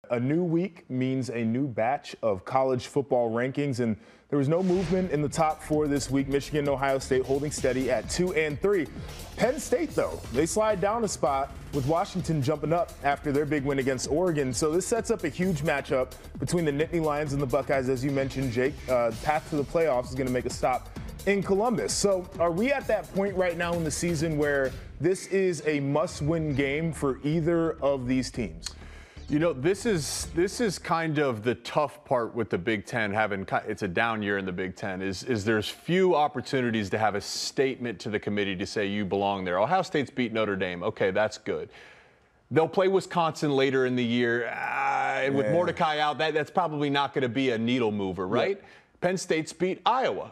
A new week means a new batch of college football rankings, and there was no movement in the top four this week. Michigan and Ohio State holding steady at 2 and 3. Penn State, though, they slide down a spot with Washington jumping up after their big win against Oregon. So this sets up a huge matchup between the Nittany Lions and the Buckeyes, as you mentioned, Jake. Path to the playoffs is going to make a stop in Columbus. So are we at that point right now in the season where this is a must-win game for either of these teams? You know, this is kind of the tough part with the Big Ten it's a down year in the Big Ten, is there's few opportunities to have a statement to the committee to say you belong there. Ohio State's beat Notre Dame. Okay, that's good. They'll play Wisconsin later in the year. With Mordecai out, that's probably not going to be a needle mover, right? Yep. Penn State's beat Iowa.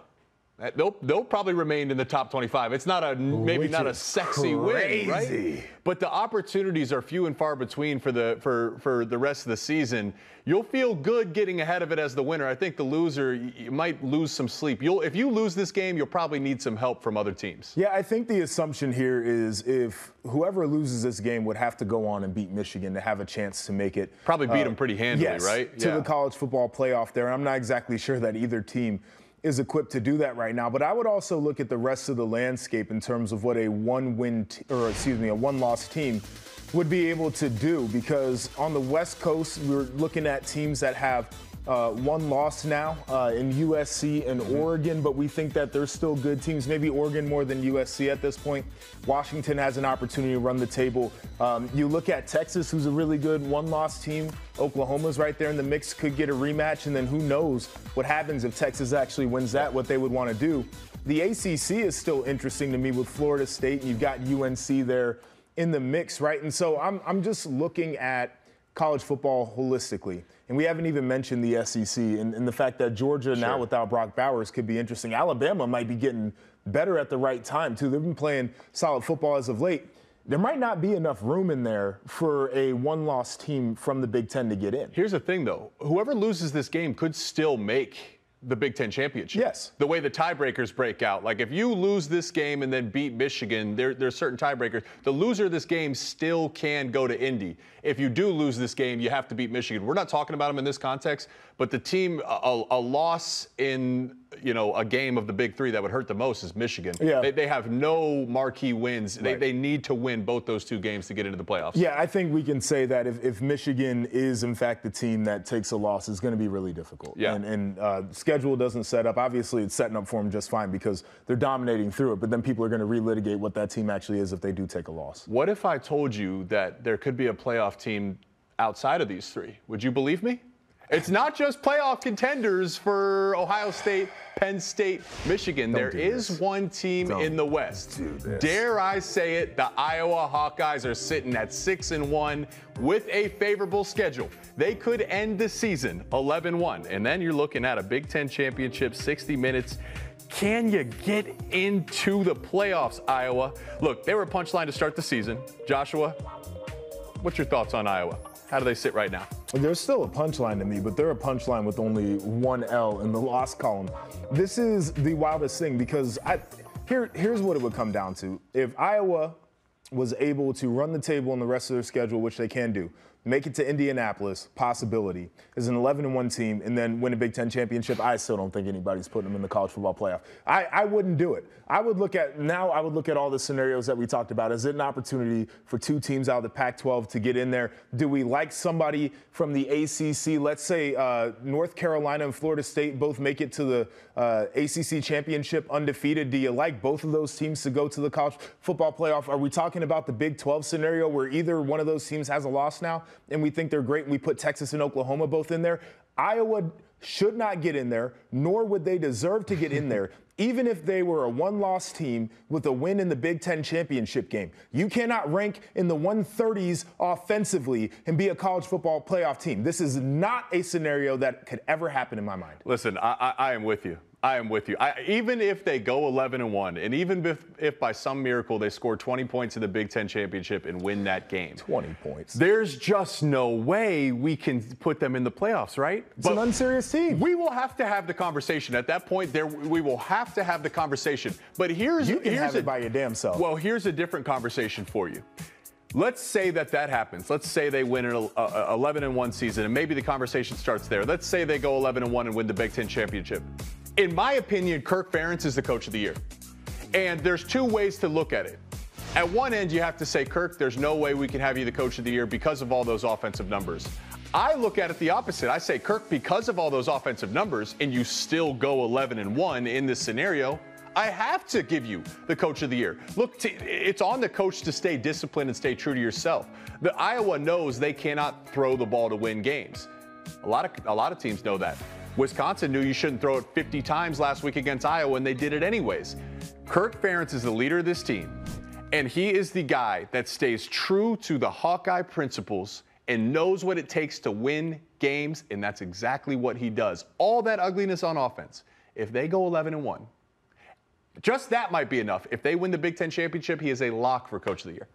They'll probably remain in the top 25. It's not maybe not a sexy win, right? But the opportunities are few and far between for the rest of the season. You'll feel good getting ahead of it as the winner. I think the loser, you might lose some sleep. If you lose this game, you'll probably need some help from other teams. Yeah, I think the assumption here is if whoever loses this game would have to go on and beat Michigan to have a chance to make it. Probably beat them pretty handily, right? To the college football playoff there. I'm not exactly sure that either team is equipped to do that right now. But I would also look at the rest of the landscape in terms of what a one-loss team would be able to do, because on the West Coast, we're looking at teams that have one loss now in USC and Oregon, but we think that they're still good teams. Maybe Oregon more than USC at this point. Washington has an opportunity to run the table. You look at Texas, who's a really good one-loss team. Oklahoma's right there in the mix, could get a rematch, and then who knows what happens if Texas actually wins that, what they would want to do. The ACC is still interesting to me with Florida State, and you've got UNC there in the mix, right? And so I'm just looking at college football holistically. And we haven't even mentioned the SEC and the fact that Georgia now without Brock Bowers could be interesting. Alabama might be getting better at the right time, too. They've been playing solid football as of late. There might not be enough room in there for a one-loss team from the Big Ten to get in. Here's the thing, though. Whoever loses this game could still make the Big Ten championship. Yes. The way the tiebreakers break out. Like, if you lose this game and then beat Michigan, there's certain tiebreakers. The loser of this game still can go to Indy. If you do lose this game, you have to beat Michigan. We're not talking about them in this context, but the team, a loss in, a game of the Big Three that would hurt the most is Michigan. Yeah. They have no marquee wins. Right. They need to win both those two games to get into the playoffs. Yeah, I think we can say that if Michigan is, in fact, the team that takes a loss, it's going to be really difficult. Yeah. And schedule doesn't set up. Obviously, it's setting up for them just fine because they're dominating through it, but then people are going to relitigate what that team actually is if they do take a loss. What if I told you that there could be a playoff team outside of these three? Would you believe me? It's not just playoff contenders for Ohio State, Penn State, Michigan. There is one team in the West. Dare I say it, the Iowa Hawkeyes are sitting at 6-1 with a favorable schedule. They could end the season 11-1, and then you're looking at a Big Ten championship, 60 minutes. Can you get into the playoffs, Iowa? Look, they were a punchline to start the season. Joshua, what's your thoughts on Iowa? How do they sit right now? They're still a punchline to me, but they're a punchline with only one L in the loss column. This is the wildest thing because here's what it would come down to. If Iowa was able to run the table in the rest of their schedule, which they can do, make it to Indianapolis, possibility, is an 11-1 team, and then win a Big Ten championship, I still don't think anybody's putting them in the college football playoff. I wouldn't do it. I would look at all the scenarios that we talked about. Is it an opportunity for two teams out of the Pac-12 to get in there? Do we like somebody from the ACC? Let's say North Carolina and Florida State both make it to the ACC championship undefeated. Do you like both of those teams to go to the college football playoff? Are we talking about the Big 12 scenario where either one of those teams has a loss now and we think they're great and we put Texas and Oklahoma both in there? Iowa should not get in there, nor would they deserve to get in there, even if they were a one-loss team with a win in the Big Ten championship game. You cannot rank in the 130s offensively and be a college football playoff team. This is not a scenario that could ever happen in my mind. Listen, I am with you. I am with you. Even if they go 11-1, and even if by some miracle they score 20 points in the Big Ten championship and win that game. 20 points. There's just no way we can put them in the playoffs, right? It's an unserious team. We will have to have the conversation. At that point, we will have to have the conversation. But You can have it by your damn self. Well, here's a different conversation for you. Let's say that happens. Let's say they win an 11-1 season, and maybe the conversation starts there. Let's say they go 11-1 and win the Big Ten championship. In my opinion, Kirk Ferentz is the coach of the year. And there's two ways to look at it. At one end, you have to say, Kirk, there's no way we can have you the coach of the year because of all those offensive numbers. I look at it the opposite. I say, Kirk, because of all those offensive numbers, and you still go 11-1 in this scenario, I have to give you the coach of the year. Look, it's on the coach to stay disciplined and stay true to yourself. The Iowa knows they cannot throw the ball to win games. A lot of teams know that. Wisconsin knew you shouldn't throw it 50 times last week against Iowa, and they did it anyways. Kirk Ferentz is the leader of this team, and he is the guy that stays true to the Hawkeye principles and knows what it takes to win games, and that's exactly what he does. All that ugliness on offense. If they go 11-1, just that might be enough. If they win the Big Ten championship, he is a lock for Coach of the Year.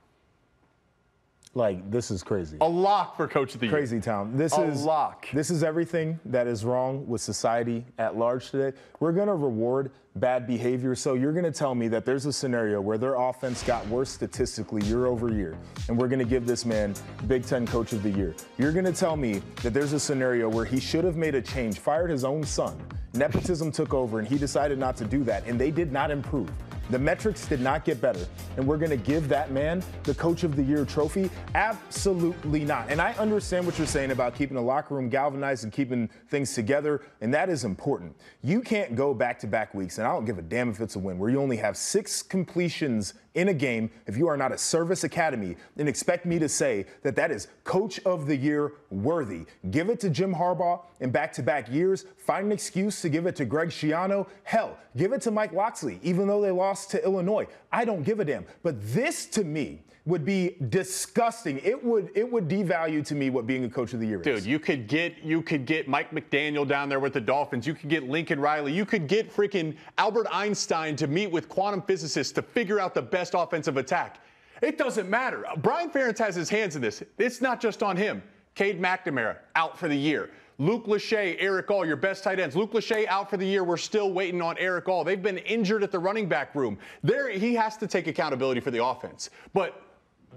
Like, this is crazy. A lock for Coach of the Year. Crazy town. This is lock. This is everything that is wrong with society at large today. We're going to reward bad behavior. So you're going to tell me that there's a scenario where their offense got worse statistically year over year, and we're going to give this man Big Ten Coach of the Year. You're going to tell me that there's a scenario where he should have made a change, fired his own son. Nepotism took over, and he decided not to do that, and they did not improve. The metrics did not get better, and we're going to give that man the Coach of the Year trophy? Absolutely not. And I understand what you're saying about keeping the locker room galvanized and keeping things together, and that is important. You can't go back-to-back weeks, and I don't give a damn if it's a win, where you only have 6 completions in a game if you are not a service academy, and expect me to say that that is Coach of the Year worthy. Give it to Jim Harbaugh in back-to-back years. Find an excuse to give it to Greg Schiano. Hell, give it to Mike Locksley, even though they lost to Illinois. I don't give a damn. But this, to me, would be disgusting. It would devalue to me what being a Coach of the Year is. Dude, you could get Mike McDaniel down there with the Dolphins. You could get Lincoln Riley. You could get freaking Albert Einstein to meet with quantum physicists to figure out the best offensive attack. It doesn't matter. Brian Ferentz has his hands in this. It's not just on him. Cade McNamara out for the year. Luke Lachey, Eric All, your best tight ends. Luke Lachey out for the year. We're still waiting on Eric All. They've been injured at the running back room. He has to take accountability for the offense. But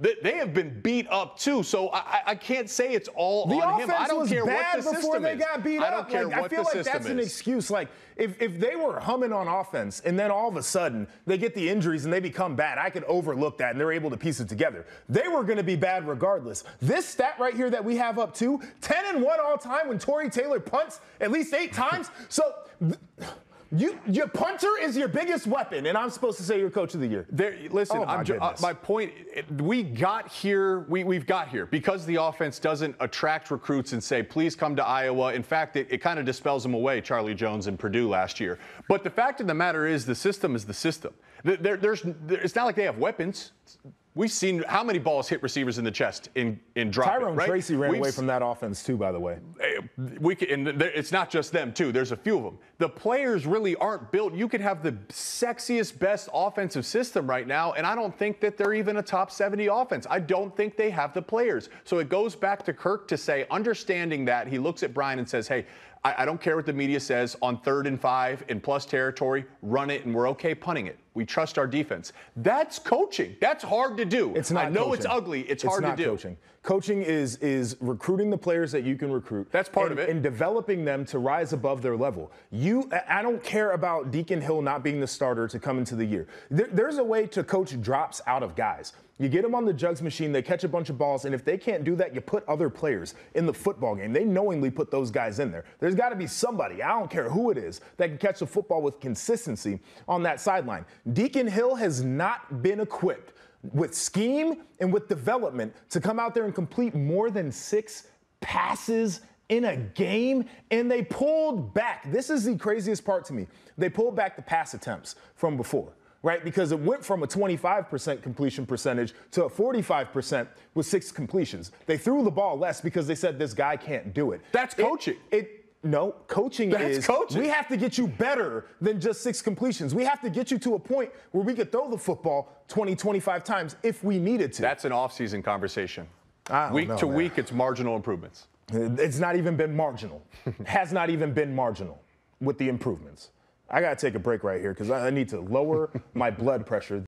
they have been beat up too, so I can't say it's all on him. I don't care what the system is. I don't care what the system is. I feel like that's an excuse. Like, if they were humming on offense and then all of a sudden they get the injuries and they become bad, I could overlook that and they're able to piece it together. They were going to be bad regardless. This stat right here that we have up to, 10-1 all time when Torrey Taylor punts at least 8 times. So your punter is your biggest weapon, and I'm supposed to say you're Coach of the Year. Listen, my point, we've got here because the offense doesn't attract recruits and say, please come to Iowa. In fact, it kind of dispels them away, Charlie Jones and Purdue last year. But the fact of the matter is the system is the system. It's not like they have weapons. We've seen how many balls hit receivers in the chest in drop. Tyrone Tracy ran away from that offense too, by the way. It's not just them too. There's a few of them. The players really aren't built. You could have the sexiest, best offensive system right now, and I don't think that they're even a top 70 offense. I don't think they have the players. So it goes back to Kirk to say, understanding that, he looks at Brian and says, hey, I don't care what the media says on 3rd and 5 in plus territory, run it, and we're okay punting it. We trust our defense. That's coaching. That's hard to do. It's not. I know coaching. It's ugly. It's hard to do. Coaching. Coaching is recruiting the players that you can recruit. That's part of it. And developing them to rise above their level. I don't care about Deacon Hill not being the starter to come into the year. There's a way to coach drops out of guys. You get them on the jugs machine, they catch a bunch of balls, and if they can't do that, you put other players in the football game. They knowingly put those guys in there. There's got to be somebody, I don't care who it is, that can catch the football with consistency on that sideline. Deacon Hill has not been equipped with scheme and with development to come out there and complete more than 6 passes in a game, and they pulled back. This is the craziest part to me. They pulled back the pass attempts from before. Right, because it went from a 25% completion percentage to a 45% with 6 completions. They threw the ball less because they said this guy can't do it. That's coaching. No, coaching is we have to get you better than just 6 completions. We have to get you to a point where we could throw the football 20, 25 times if we needed to. That's an off-season conversation. Week to week, it's marginal improvements. It's not even been marginal. Has not even been marginal with the improvements. I got to take a break right here because I need to lower my blood pressure.